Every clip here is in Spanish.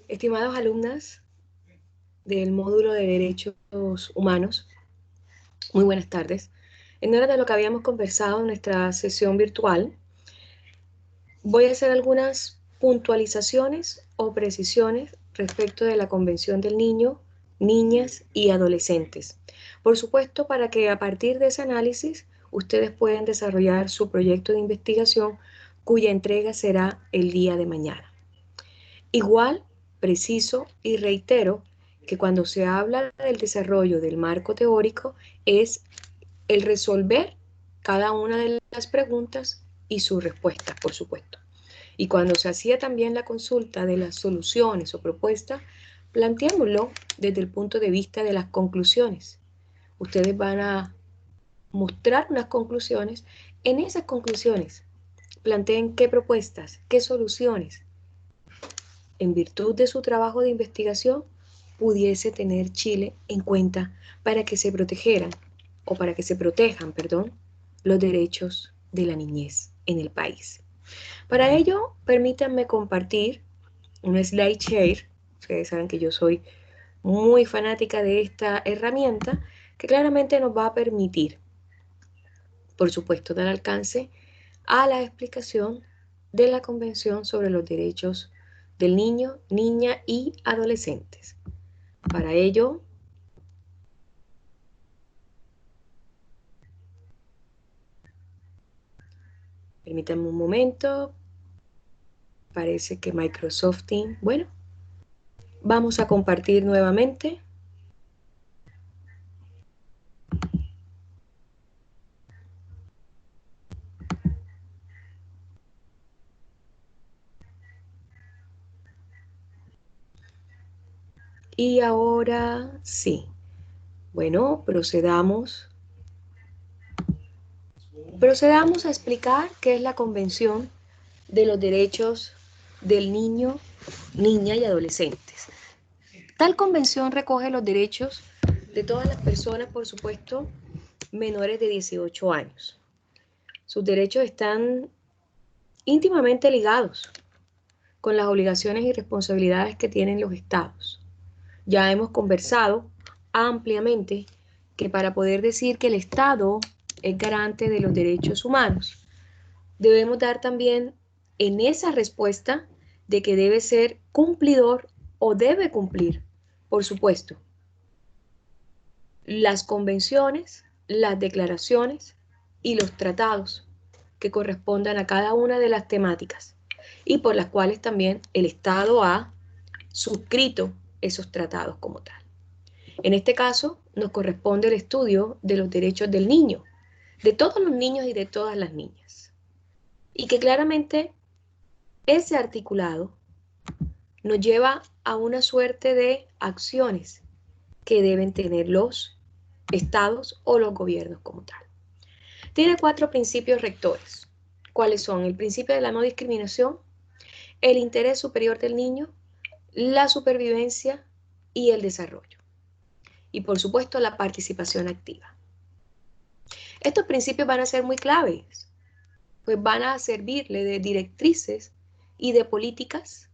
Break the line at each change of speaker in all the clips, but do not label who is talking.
Estimados alumnas del módulo de Derechos Humanos, muy buenas tardes. En aras de lo que habíamos conversado en nuestra sesión virtual, voy a hacer algunas puntualizaciones o precisiones respecto de la Convención del Niño, Niñas y Adolescentes. Por supuesto, para que a partir de ese análisis ustedes puedan desarrollar su proyecto de investigación, cuya entrega será el día de mañana. Igual, preciso y reitero que cuando se habla del desarrollo del marco teórico es el resolver cada una de las preguntas y sus respuestas, por supuesto. Y cuando se hacía también la consulta de las soluciones o propuestas, planteémoslo desde el punto de vista de las conclusiones. Ustedes van a mostrar unas conclusiones. En esas conclusiones, planteen qué propuestas, qué soluciones, en virtud de su trabajo de investigación, pudiese tener Chile en cuenta para que se protejan, los derechos de la niñez en el país. Para ello, permítanme compartir un slide share. Ustedes saben que yo soy muy fanática de esta herramienta que claramente nos va a permitir, por supuesto, dar alcance a la explicación de la Convención sobre los Derechos del Niño, Niña y Adolescentes. Para ello, permítanme un momento. Parece que Microsoft Teams, bueno, vamos a compartir nuevamente. Y ahora sí. Bueno, procedamos a explicar qué es la Convención de los Derechos del Niño, Niña y Adolescentes. Tal convención recoge los derechos de todas las personas, por supuesto, menores de 18 años. Sus derechos están íntimamente ligados con las obligaciones y responsabilidades que tienen los estados. Ya hemos conversado ampliamente que para poder decir que el Estado es garante de los derechos humanos, debemos dar también en esa respuesta de que debe ser cumplidor o debe cumplir, por supuesto, las convenciones, las declaraciones y los tratados que correspondan a cada una de las temáticas y por las cuales también el Estado ha suscrito esos tratados como tal. En este caso, nos corresponde el estudio de los derechos del niño, de todos los niños y de todas las niñas. Y que claramente ese articulado nos lleva a una suerte de acciones que deben tener los estados o los gobiernos como tal. Tiene 4 principios rectores. ¿Cuáles son? El principio de la no discriminación, el interés superior del niño, la supervivencia y el desarrollo. Y por supuesto la participación activa. Estos principios van a ser muy claves, pues van a servirle de directrices y de políticas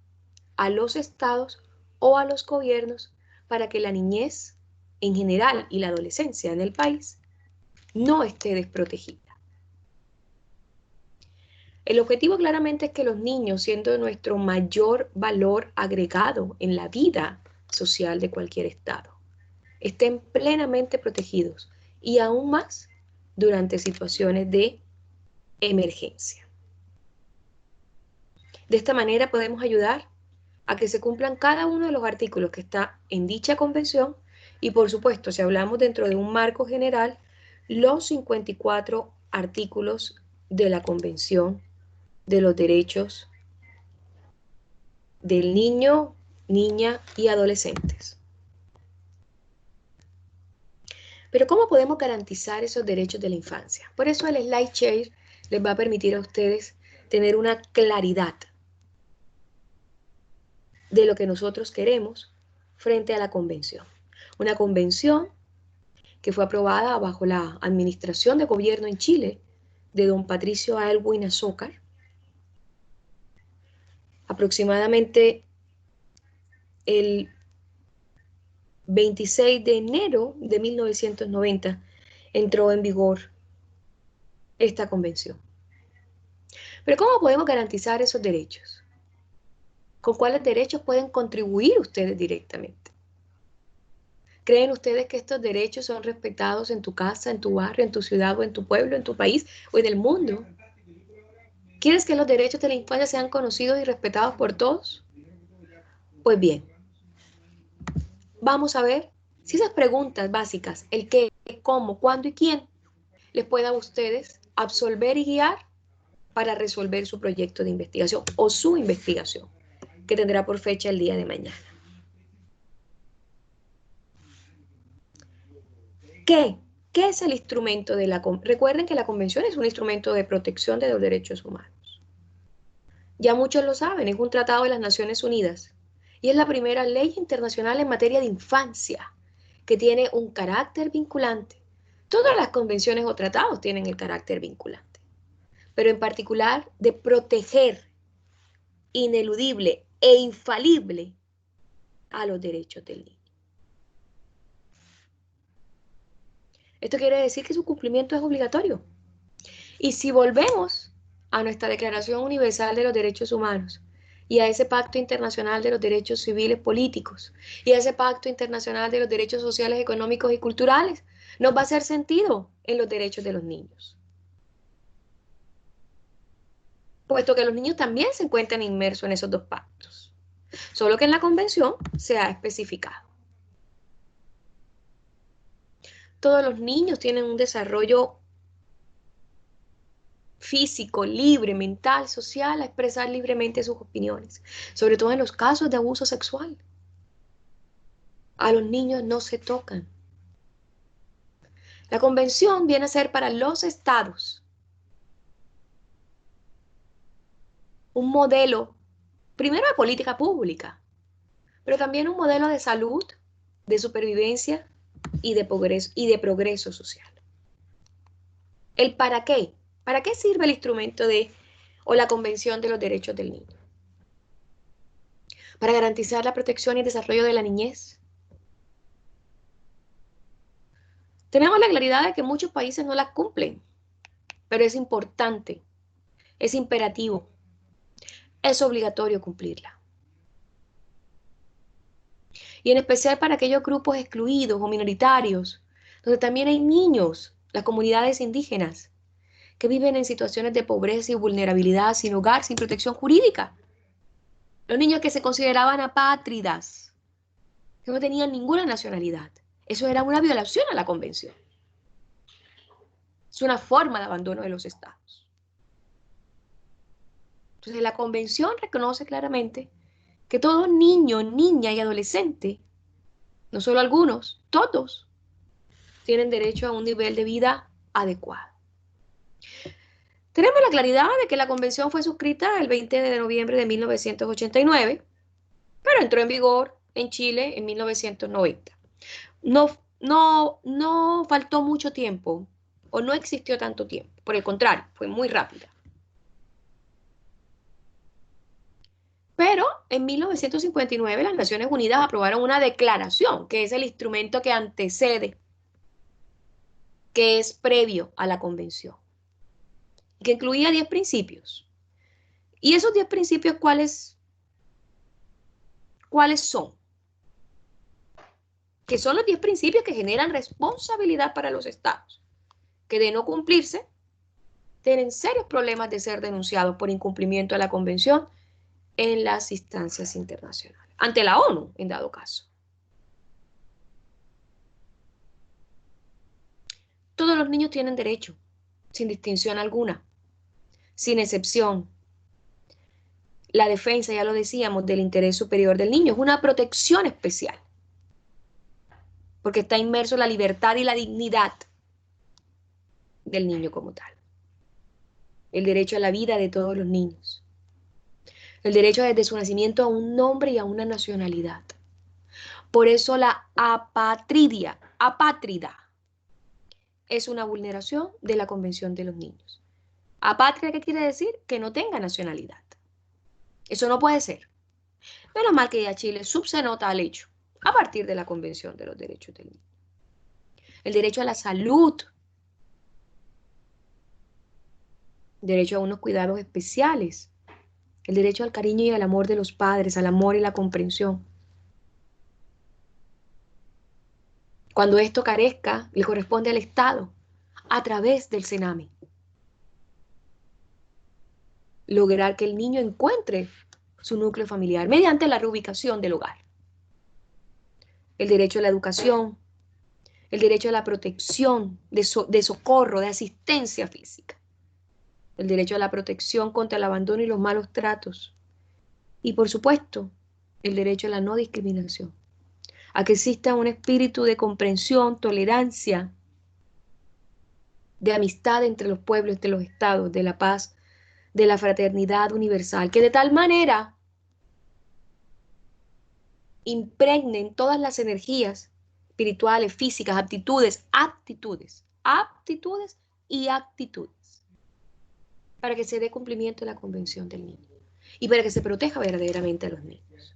a los estados o a los gobiernos para que la niñez en general y la adolescencia en el país no esté desprotegida. El objetivo claramente es que los niños, siendo nuestro mayor valor agregado en la vida social de cualquier estado, estén plenamente protegidos y aún más durante situaciones de emergencia. De esta manera podemos ayudar a que se cumplan cada uno de los artículos que está en dicha convención y, por supuesto, si hablamos dentro de un marco general, los 54 artículos de la Convención de los Derechos del Niño, Niña y Adolescentes. Pero ¿cómo podemos garantizar esos derechos de la infancia? Por eso el slide share les va a permitir a ustedes tener una claridad de lo que nosotros queremos frente a la convención. Una convención que fue aprobada bajo la administración de gobierno en Chile de don Patricio Aylwin Azócar, aproximadamente el 26 de enero de 1990 entró en vigor esta convención. Pero ¿cómo podemos garantizar esos derechos? ¿Con cuáles derechos pueden contribuir ustedes directamente? ¿Creen ustedes que estos derechos son respetados en tu casa, en tu barrio, en tu ciudad o en tu pueblo, en tu país o en el mundo? ¿Quieres que los derechos de la infancia sean conocidos y respetados por todos? Pues bien, vamos a ver si esas preguntas básicas, el qué, cómo, cuándo y quién, les pueda a ustedes absolver y guiar para resolver su proyecto de investigación o su investigación, que tendrá por fecha el día de mañana. ¿Qué? ¿Qué es el instrumento de la convención? Recuerden que la convención es un instrumento de protección de los derechos humanos. Ya muchos lo saben, es un tratado de las Naciones Unidas y es la primera ley internacional en materia de infancia que tiene un carácter vinculante. Todas las convenciones o tratados tienen el carácter vinculante, pero en particular de proteger ineludible e infalible a los derechos del niño. Esto quiere decir que su cumplimiento es obligatorio. Y si volvemos a nuestra Declaración Universal de los Derechos Humanos y a ese Pacto Internacional de los Derechos Civiles Políticos y a ese Pacto Internacional de los Derechos Sociales, Económicos y Culturales, nos va a hacer sentido en los derechos de los niños. Puesto que los niños también se encuentran inmersos en esos dos pactos, solo que en la Convención se ha especificado. Todos los niños tienen un desarrollo físico, libre, mental, social, a expresar libremente sus opiniones, sobre todo en los casos de abuso sexual. A los niños no se tocan. La convención viene a ser para los estados un modelo, primero de política pública, pero también un modelo de salud, de supervivencia y de progreso social. ¿El para qué? ¿Para qué sirve el instrumento o la Convención de los Derechos del Niño? Para garantizar la protección y el desarrollo de la niñez. Tenemos la claridad de que muchos países no la cumplen, pero es importante, es imperativo, es obligatorio cumplirla. Y en especial para aquellos grupos excluidos o minoritarios, donde también hay niños, las comunidades indígenas, que viven en situaciones de pobreza y vulnerabilidad, sin hogar, sin protección jurídica. Los niños que se consideraban apátridas, que no tenían ninguna nacionalidad. Eso era una violación a la convención. Es una forma de abandono de los estados. Entonces la convención reconoce claramente que todo niño, niña y adolescente, no solo algunos, todos, tienen derecho a un nivel de vida adecuado. Tenemos la claridad de que la convención fue suscrita el 20 de noviembre de 1989, pero entró en vigor en Chile en 1990. No faltó mucho tiempo o no existió tanto tiempo, por el contrario, fue muy rápida. Pero en 1959 las Naciones Unidas aprobaron una declaración, que es el instrumento que antecede, que es previo a la convención, que incluía 10 principios. ¿Y esos 10 principios cuáles son? Que son los 10 principios que generan responsabilidad para los estados, que de no cumplirse, tienen serios problemas de ser denunciados por incumplimiento de la convención en las instancias internacionales, ante la ONU, en dado caso. Todos los niños tienen derecho, sin distinción alguna, sin excepción. La defensa, ya lo decíamos, del interés superior del niño es una protección especial, porque está inmerso la libertad y la dignidad del niño como tal. El derecho a la vida de todos los niños. El derecho desde su nacimiento a un nombre y a una nacionalidad. Por eso la apátrida, es una vulneración de la Convención de los Niños. Apátrida, ¿qué quiere decir? Que no tenga nacionalidad. Eso no puede ser. Menos mal que ya Chile subsanó tal hecho a partir de la Convención de los Derechos del Niño. El derecho a la salud, derecho a unos cuidados especiales, el derecho al cariño y al amor de los padres, al amor y la comprensión. Cuando esto carezca, le corresponde al Estado, a través del Sename, lograr que el niño encuentre su núcleo familiar mediante la reubicación del hogar. El derecho a la educación, el derecho a la protección, de socorro, de asistencia física, el derecho a la protección contra el abandono y los malos tratos, y por supuesto, el derecho a la no discriminación, a que exista un espíritu de comprensión, tolerancia, de amistad entre los pueblos, entre los estados, de la paz, de la fraternidad universal, que de tal manera impregnen todas las energías espirituales, físicas, aptitudes y actitudes, para que se dé cumplimiento de la Convención del Niño y para que se proteja verdaderamente a los niños.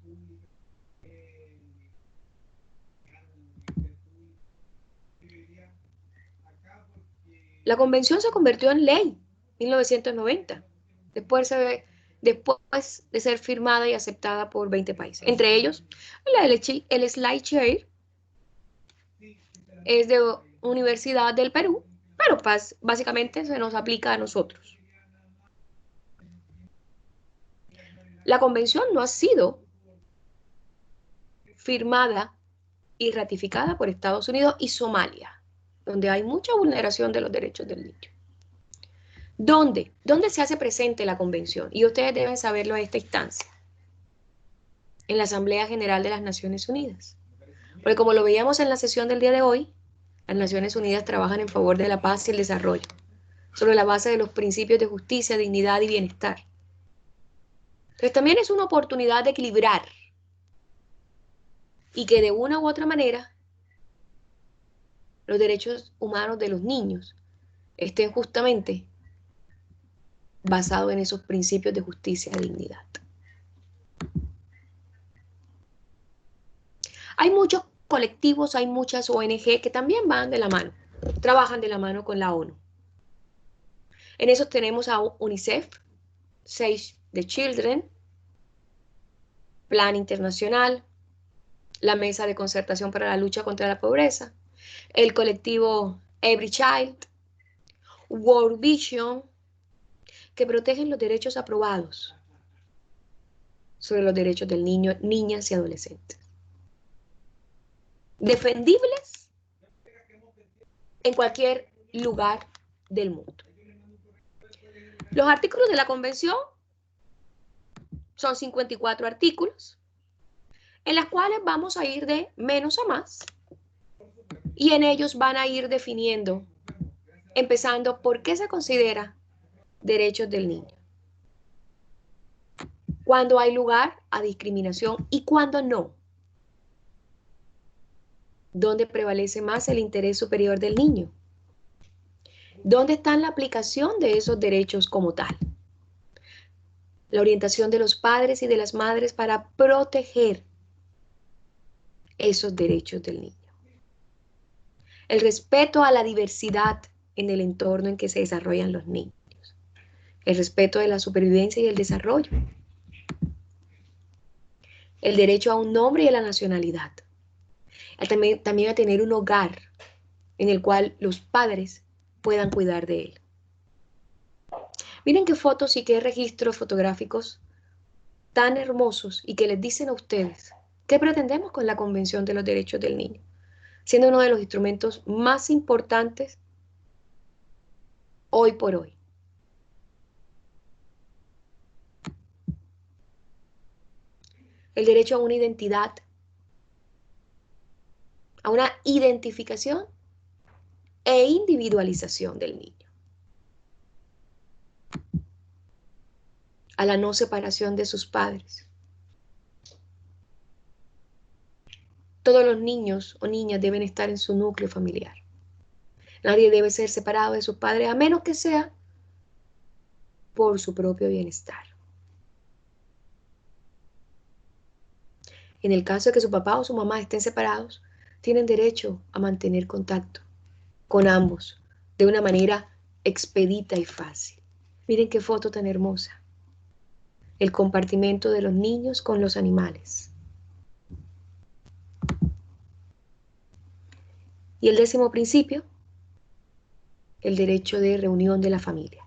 La Convención se convirtió en ley en 1990, después de ser firmada y aceptada por 20 países, entre ellos el SlideShare es de Universidad del Perú, pero básicamente se nos aplica a nosotros. La convención no ha sido firmada y ratificada por Estados Unidos y Somalia, donde hay mucha vulneración de los derechos del niño. ¿Dónde? ¿Dónde se hace presente la convención? Y ustedes deben saberlo a esta instancia. En la Asamblea General de las Naciones Unidas. Porque como lo veíamos en la sesión del día de hoy, las Naciones Unidas trabajan en favor de la paz y el desarrollo, sobre la base de los principios de justicia, dignidad y bienestar. Entonces también es una oportunidad de equilibrar y que de una u otra manera los derechos humanos de los niños estén justamente basados en esos principios de justicia y dignidad. Hay muchos colectivos, hay muchas ONG que también van de la mano, trabajan de la mano con la ONU. En esos tenemos a UNICEF, Save the Children, Plan Internacional, la Mesa de Concertación para la Lucha contra la Pobreza, el colectivo Every Child, World Vision, que protegen los derechos aprobados sobre los derechos del niño, niñas y adolescentes. Defendibles en cualquier lugar del mundo. Los artículos de la Convención son 54 artículos, en las cuales vamos a ir de menos a más, y en ellos van a ir definiendo, empezando por qué se considera derechos del niño, cuándo hay lugar a discriminación y cuándo no, dónde prevalece más el interés superior del niño, dónde está la aplicación de esos derechos como tal, la orientación de los padres y de las madres para proteger esos derechos del niño, el respeto a la diversidad en el entorno en que se desarrollan los niños, el respeto de la supervivencia y el desarrollo, el derecho a un nombre y a la nacionalidad, también a tener un hogar en el cual los padres puedan cuidar de él. Miren qué fotos y qué registros fotográficos tan hermosos y que les dicen a ustedes qué pretendemos con la Convención de los Derechos del Niño, siendo uno de los instrumentos más importantes hoy por hoy. El derecho a una identidad, a una identificación e individualización del niño, a la no separación de sus padres. Todos los niños o niñas deben estar en su núcleo familiar. Nadie debe ser separado de sus padres a menos que sea por su propio bienestar. En el caso de que su papá o su mamá estén separados, tienen derecho a mantener contacto con ambos de una manera expedita y fácil. Miren qué foto tan hermosa. El compartimento de los niños con los animales. Y el 10º principio, el derecho de reunión de la familia.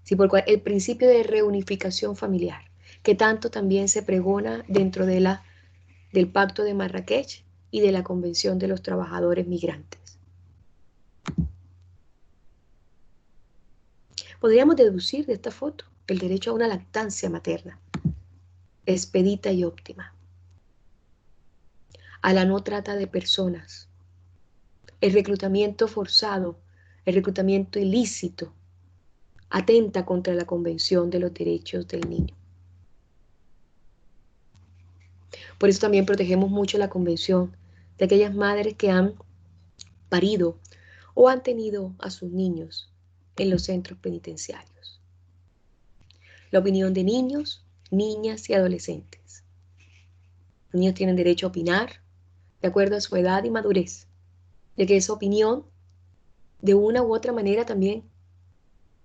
Sí, por el principio de reunificación familiar, que tanto también se pregona dentro del Pacto de Marrakech y de la Convención de los Trabajadores Migrantes. Podríamos deducir de esta foto el derecho a una lactancia materna, expedita y óptima, a la no trata de personas, el reclutamiento forzado, el reclutamiento ilícito, atenta contra la Convención de los Derechos del Niño. Por eso también protegemos mucho la Convención de aquellas madres que han parido o han tenido a sus niños en los centros penitenciarios. La opinión de niños, niñas y adolescentes. Los niños tienen derecho a opinar de acuerdo a su edad y madurez, de que esa opinión de una u otra manera también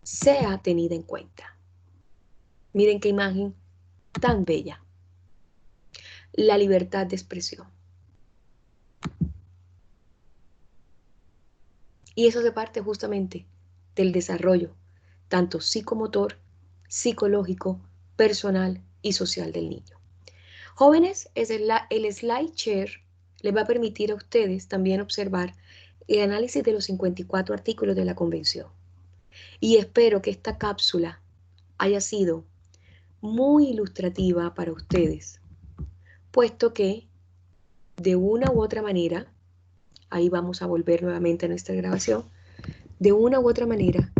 sea tenida en cuenta. Miren qué imagen tan bella. La libertad de expresión. Y eso se parte justamente del desarrollo, tanto psicomotor, psicológico, personal y social del niño. Jóvenes, el SlideShare les va a permitir a ustedes también observar el análisis de los 54 artículos de la Convención. Y espero que esta cápsula haya sido muy ilustrativa para ustedes, puesto que de una u otra manera, ahí vamos a volver nuevamente a nuestra grabación, de una u otra manera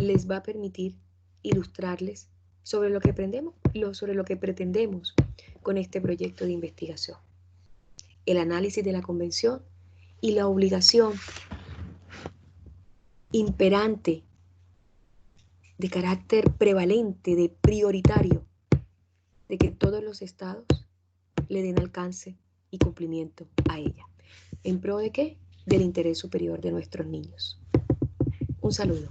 les va a permitir ilustrarles sobre lo que aprendemos, sobre lo que pretendemos con este proyecto de investigación. El análisis de la Convención y la obligación imperante de carácter prevalente, de prioritario, de que todos los estados le den alcance y cumplimiento a ella. ¿En pro de qué? Del interés superior de nuestros niños. Un saludo.